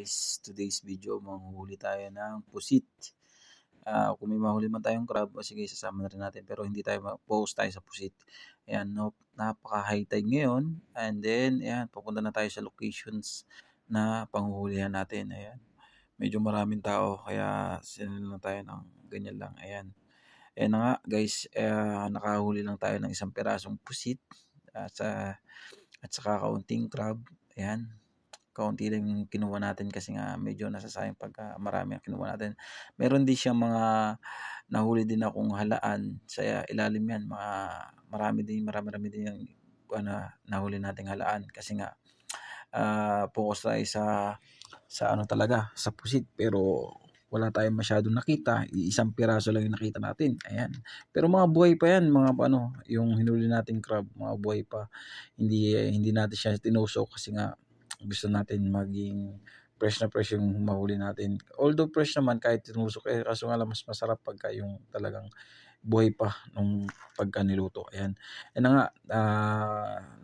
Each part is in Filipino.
guys, today's video manghuli tayo ng pusit. Kung may mahuli man tayong crab, sige sasama na rin natin, pero hindi tayo focus tayo sa pusit. Ayan, no, napaka high tide ngayon, and then ayan, pupunta na tayo sa locations na panghuhulihan natin. Ayan, medyo maraming tao kaya sinunod na tayo ng ganyan lang. Ayan, na nga guys, nakahuli lang tayo ng isang pirasong pusit at saka kaunting crab. Ayan, kaunti lang yung kinuha natin kasi nga medyo nasasayang pagka marami ang kinuha natin. Meron din siyang mga nahuli din akong halaan sa ilalim yan. Marami din yung nahuli nating halaan kasi nga focus tayo sa ano talaga, sa pusit, pero wala tayong masyadong nakita. Isang piraso lang yung nakita natin. Ayan. Pero mga buhay pa yan, mga yung hinuli nating crab, mga buhay pa. Hindi natin siya tinusok kasi nga gusto natin maging fresh na fresh yung mahuli natin. Although fresh naman kahit tinusok, kaso nga lang mas masarap pagka yung talagang buhay pa nung pagka niluto. Ayan. Na nga,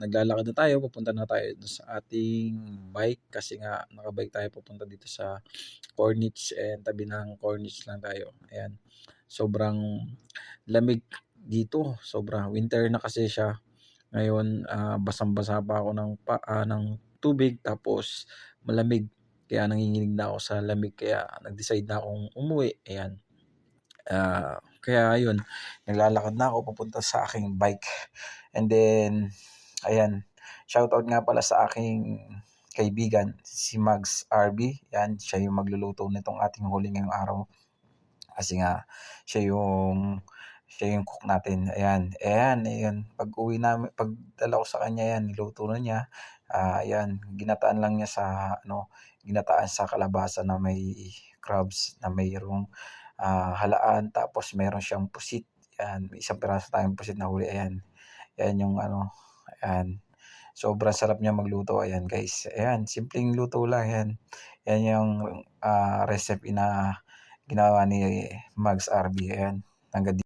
naglalakad na tayo, papunta na tayo sa ating bike kasi nga nakabike tayo papunta dito sa Corniche, and tabi ng Corniche lang tayo. Ayan. Sobrang lamig dito, sobrang winter na kasi siya. Ngayon, basang-basa pa ako ng tubig, tapos malamig. Kaya nanginginig na ako sa lamig, kaya nag-decide na akong umuwi. Ayan. Kaya ayun, naglalakad na ako papunta sa aking bike. And then, ayan, shoutout nga pala sa aking kaibigan, si Mags RB. Yan, siya yung magluluto nitong ating huli ngayong araw. Kasi nga, siya yung cook natin. Ayan. Pag dala ko sa kanya, yan, niluto na niya. Ayan, ginataan lang niya ginataan sa kalabasa na may crabs, na mayroong halaan, tapos meron siyang pusit. Ayan, may isang piraso tayong pusit na huli. Ayan, yung ayan. Sobrang sarap niya magluto. Ayan guys. Ayan, simpleng luto lang yan. Yan yung recipe na ginawa ni Mags RB. Ayan. Hanggang